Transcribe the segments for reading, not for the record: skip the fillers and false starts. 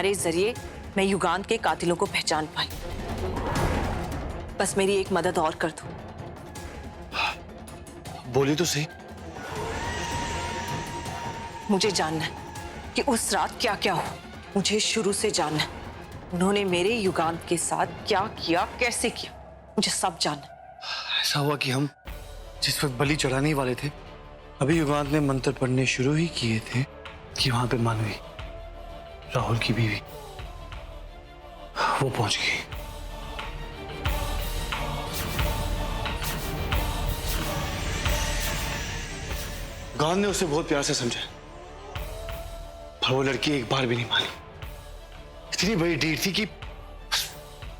तुम्हारे जरिए मैं युगांत के कातिलों को पहचान पाई। बस मेरी एक मदद और कर दो। बोली तो सही। मुझे जानना है कि उस रात क्या क्या हुआ। मुझे शुरू से जानना है उन्होंने मेरे युगांत के साथ क्या किया, कैसे किया, मुझे सब जानना है। ऐसा हुआ कि हम जिस वक्त बलि चढ़ाने ही वाले थे, अभी युगांत ने मंत्र पढ़ने शुरू ही किए थे कि वहां पे मानवी, राहुल की बीवी, वो पहुंच गई। युगांत ने उसे बहुत प्यार से समझा, पर वो लड़की एक बार भी नहीं मानी। इतनी बड़ी डीड थी कि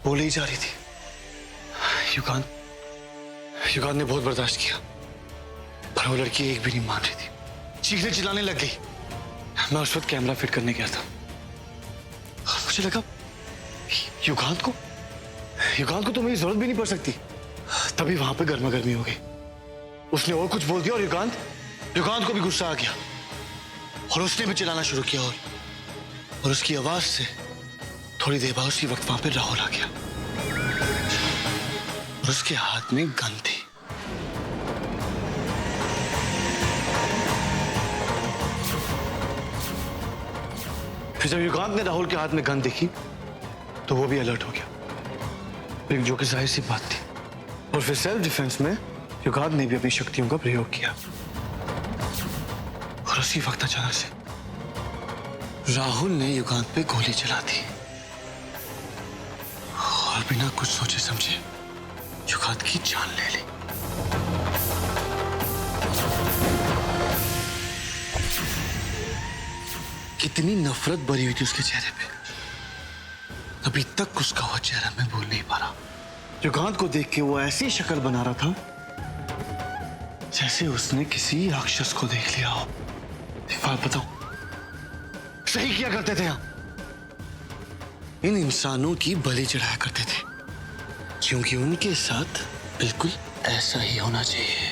बोले ही जा रही थी। युगांत ने बहुत बर्दाश्त किया, पर वो लड़की एक भी नहीं मान रही थी। चीखने चिल्लाने लग गई। मैं उस वक्त कैमरा फिट करने गया था और मुझे लगा युगांत को तो मेरी जरूरत भी नहीं पड़ सकती। तभी वहां पे गर्मा गर्मी हो गई। उसने और कुछ बोल दिया और युगांत को भी गुस्सा आ गया और उसने भी चिल्लाना शुरू किया और उसकी आवाज से थोड़ी देर बाद उसी वक्त वहां पे राहुल आ गया और उसके हाथ में गन थी। फिर जब युगांत ने राहुल के हाथ में गन देखी तो वो भी अलर्ट हो गया, लेकिन जो कि जाहिर सी बात थी। और फिर सेल्फ डिफेंस में युगांत ने भी अपनी शक्तियों का प्रयोग किया और उसी वक्त अचानक से राहुल ने युगांत पे गोली चला दी और बिना कुछ सोचे समझे युगांत की जान ले ली। कितनी नफरत भरी हुई थी उसके चेहरे पे। अभी तक उसका वो चेहरा मैं भूल नहीं पा रहा। युगांत को देख के वो ऐसी शक्ल बना रहा था जैसे उसने किसी राक्षस को देख लिया हो। एक बात बताओ, सही किया करते थे हम। इन इंसानों की बलि चढ़ाया करते थे क्योंकि उनके साथ बिल्कुल ऐसा ही होना चाहिए।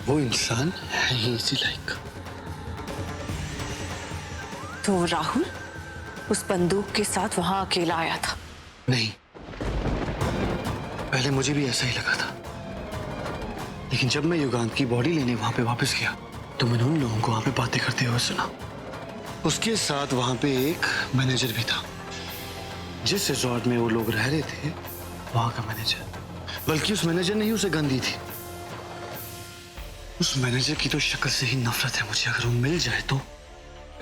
वो इंसान है ही इसी लायक। तो राहुल उस बंदूक के साथ वहां अकेला आया था? नहीं, पहले मुझे भी ऐसा ही लगा था, लेकिन जब मैं युगांत की बॉडी लेने वहां पे वापस गया तो मैंने उन लोगों को वहां पे बातें करते हुए सुना। उसके साथ वहां पे एक मैनेजर भी था। जिस रिजॉर्ट में वो लोग रह रहे थे वहां का मैनेजर, बल्कि उस मैनेजर ने ही उसे गन दी थी। उस मैनेजर की तो शक्ल से ही नफरत है मुझे। अगर वो मिल जाए तो,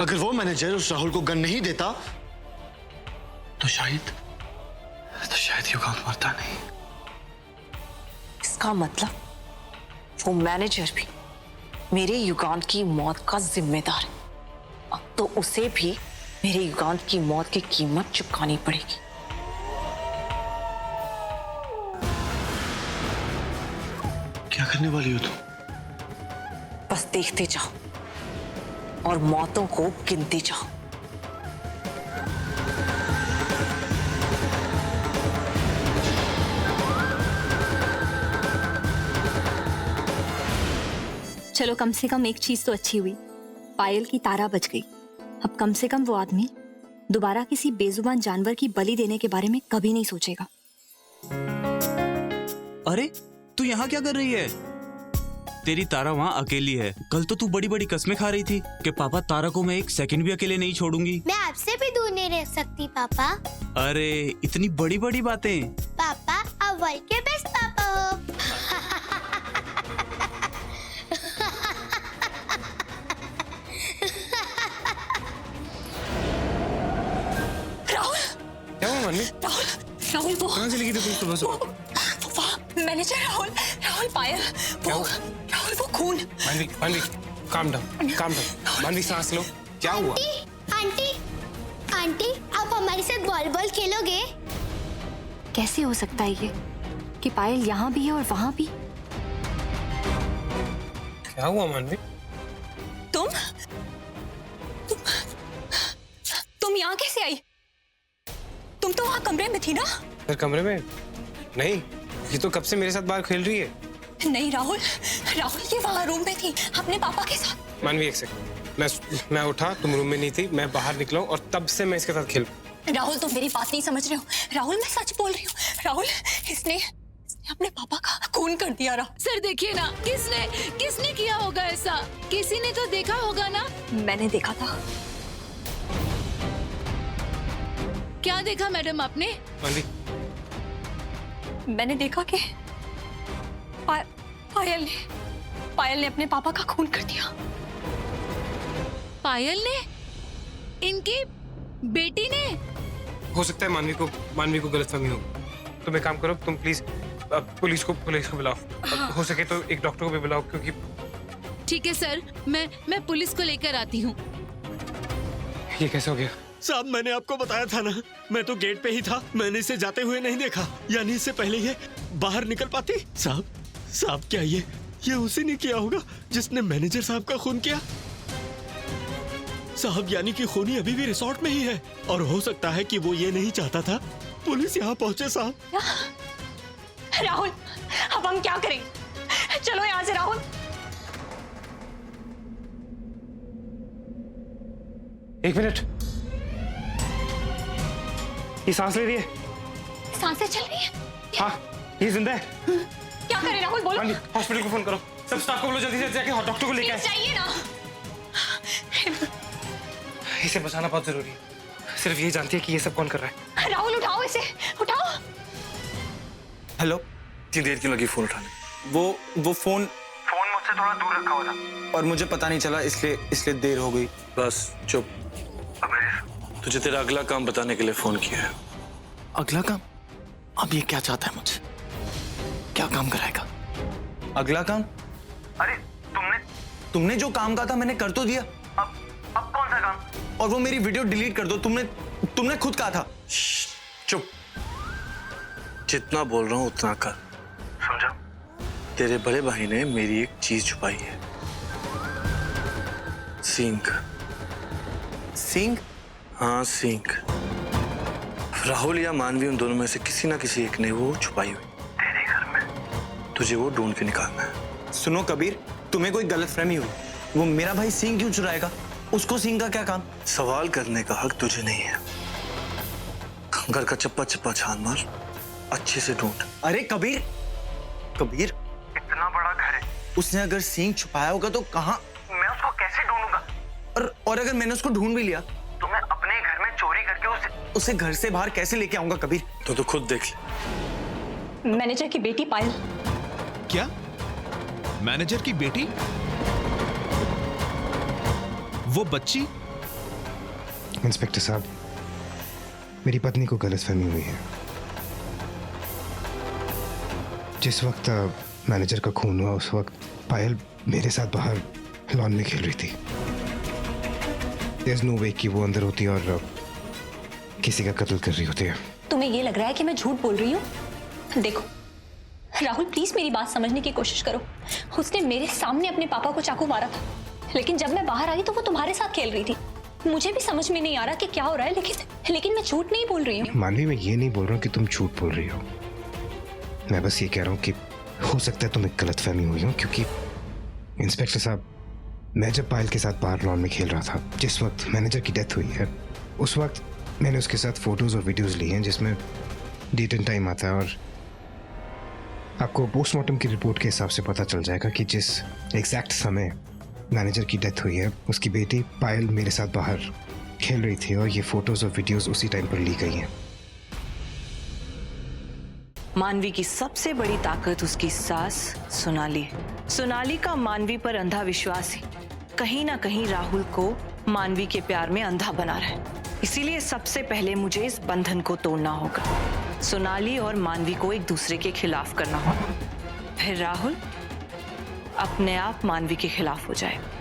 अगर वो मैनेजर उस राहुल को गन नहीं देता तो शायद युगांत मरता नहीं। इसका मतलब वो मैनेजर भी मेरे युगांत की मौत का जिम्मेदार है। अब तो उसे भी मेरे युगांत की मौत की कीमत चुकानी पड़ेगी। क्या करने वाली हो तुम? बस देखते जाओ और मौतों को गिनते जाओ। चलो, कम से कम एक चीज तो अच्छी हुई, पायल की तारा बच गई। अब कम से कम वो आदमी दोबारा किसी बेजुबान जानवर की बलि देने के बारे में कभी नहीं सोचेगा। अरे तू यहाँ क्या कर रही है? तेरी तारा वहाँ अकेली है। कल तो तू बड़ी बड़ी कस्में खा रही थी कि पापा तारा को मैं एक सेकंड भी अकेले नहीं छोड़ूंगी। मैं आपसे भी दूर नहीं रह सकती पापा। अरे इतनी बड़ी बड़ी बातें। पापा आप वर्ल्ड के बेस्ट पापा हो। राहुल वो कहाँ चली गई थी तुम सुबह? मैनेजर राहुल पायल, राहुल वो खून। मानवी काम डाउन। मानवी सांस लो। क्या हुआ? आंटी आप हमारे साथ वॉलीबॉल खेलोगे? कैसे हो सकता है ये कि पायल यहाँ भी है और वहाँ भी? क्या हुआ मानवी? तुम यहाँ कैसे आई? तुम तो वहाँ कमरे में थी ना? फिर कमरे में नहीं, ये तो कब से मेरे साथ बाहर खेल रही है। नहीं राहुल ये वहाँ रूम में थी अपने पापा के साथ। मानवी एक सेकंड, मैं उठा, तुम रूम में नहीं थी, मैं बाहर निकला और तब से मैं इसके साथ खेल। राहुल तुम मेरी बात नहीं समझ रहे हो। राहुल मैं सच बोल रही हूँ। राहुल इसने अपने पापा का खून कर दिया। सर देखिए ना, किसने किया होगा ऐसा? किसी ने तो देखा होगा ना। मैंने देखा था। क्या देखा मैडम आपने? मानवी, मैंने देखा कि पायल ने अपने पापा का खून कर दिया। पायल ने? इनकी बेटी ने? हो सकता है मानवी को गलतफहमी हो। तुम एक काम करो, तुम प्लीज पुलिस को बुलाओ। हो सके तो एक डॉक्टर को भी बुलाओ, क्योंकि ठीक है सर, मैं पुलिस को लेकर आती हूँ। ये कैसे हो गया? साहब मैंने आपको बताया था ना, मैं तो गेट पे ही था, मैंने इसे जाते हुए नहीं देखा, यानी इससे पहले ये बाहर निकल पाती। साहब क्या ये उसी ने किया होगा जिसने मैनेजर साहब का खून किया? साहब यानी कि खूनी अभी भी रिसोर्ट में ही है, और हो सकता है कि वो ये नहीं चाहता था पुलिस यहाँ पहुंचे। साहब राहुल अब हम क्या करें? चलो यहाँ से राहुल। एक मिनट, ये सांस ले रही है। सांसें चल रही है? हाँ, ये जिंदा है। क्या करें राहुल, बोलो। मानवी, हॉस्पिटल को फोन करो, सब स्टाफ को बोलो जल्दी से जाके डॉक्टर को लेके आए। चाहिए ना। इसे बचाना बहुत जरूरी है। सिर्फ ये जानती है कि ये सब कौन कर रहा है। राहुल उठाओ इसे, उठाओ। हेलो, इतनी देर क्यों लगी फोन उठाने? वो फोन मुझसे थोड़ा दूर रखा हुआ था और मुझे पता नहीं चला, इसलिए देर हो गई। बस चुप। तुझे तेरा अगला काम बताने के लिए फोन किया है। अगला काम? अब ये क्या चाहता है मुझसे? क्या काम कराएगा? अगला काम? अरे तुमने जो काम कहा था मैंने कर तो दिया। अब कौन सा काम? और वो मेरी वीडियो डिलीट कर दो। तुमने खुद कहा था। चुप। जितना बोल रहा हूं उतना कर, समझा? तेरे बड़े भाई ने मेरी एक चीज छुपाई है। सींग। हाँ, सींग। राहुल या मानवी, उन दोनों में से किसी ना किसी एक ने वो छुपाई हुई तेरे घर में। तुझे वो ढूंढ के निकालना है। सुनो कबीर, तुम्हें कोई गलतफहमी हुई। वो मेरा भाई सींग क्यों चुराएगा? उसको सींग का क्या काम? सवाल करने का हक तुझे नहीं है। घर का चप्पा छान मार, अच्छे से ढूंढ। अरे कबीर, इतना बड़ा घर है, उसने अगर सींग छुपाया होगा तो कहाँ? मैं उसको कैसे ढूंढूंगा? और अगर मैंने उसको ढूंढ भी लिया तो मैं अपने घर में चोरी करके उसे घर से बाहर कैसे लेके आऊंगा? कबीर तो खुद देख ले। मैनेजर की बेटी पायल। क्या? मैनेजर की बेटी? वो बच्ची? इंस्पेक्टर साहब, मेरी पत्नी को गलतफहमी हुई है। जिस वक्त मैनेजर का खून हुआ उस वक्त पायल मेरे साथ बाहर लॉन में खेल रही थी। There's no way कि वो अंदर होती और किसी का कत्ल कर रही होती है। तुम्हें ये लग रहा है कि मैं झूठ बोल रही हूँ? देखो राहुल, प्लीज मेरी बात समझने की कोशिश करो। उसने मेरे सामने अपने पापा को चाकू मारा था, लेकिन जब मैं बाहर आई तो वो तुम्हारे साथ खेल रही थी। मुझे भी समझ में नहीं आ रहा कि क्या हो रहा है, लेकिन मैं झूठ नहीं बोल रही हूँ। मानवी, मैं ये नहीं बोल रहा हूँ कि तुम झूठ बोल रही हो। मैं बस ये कह रहा हूँ कि हो सकता है तुम्हें गलतफहमी हुई हो, क्योंकि इंस्पेक्टर साहब, मैं जब पायल के साथ बाहर लॉन में खेल रहा था, जिस वक्त मैनेजर की डेथ हुई है, उस वक्त मैंने उसके साथ फोटोज और वीडियोस ली हैं जिसमें डेट एंड टाइम आता है, और आपको पोस्टमार्टम की रिपोर्ट के हिसाब से पता चल जाएगा कि जिस एग्जैक्ट समय मैनेजर की डेथ हुई है, उसकी बेटी पायल मेरे साथ बाहर खेल रही थी, और ये फोटोज और वीडियोस उसी टाइम पर ली गई हैं। मानवी की सबसे बड़ी ताकत उसकी सास सोनाली है। सोनाली का मानवी पर अंधा विश्वास है कहीं ना कहीं राहुल को मानवी के प्यार में अंधा बना रहा है। इसीलिए सबसे पहले मुझे इस बंधन को तोड़ना होगा। सोनाली और मानवी को एक दूसरे के खिलाफ करना होगा, फिर राहुल अपने आप मानवी के खिलाफ हो जाएगा।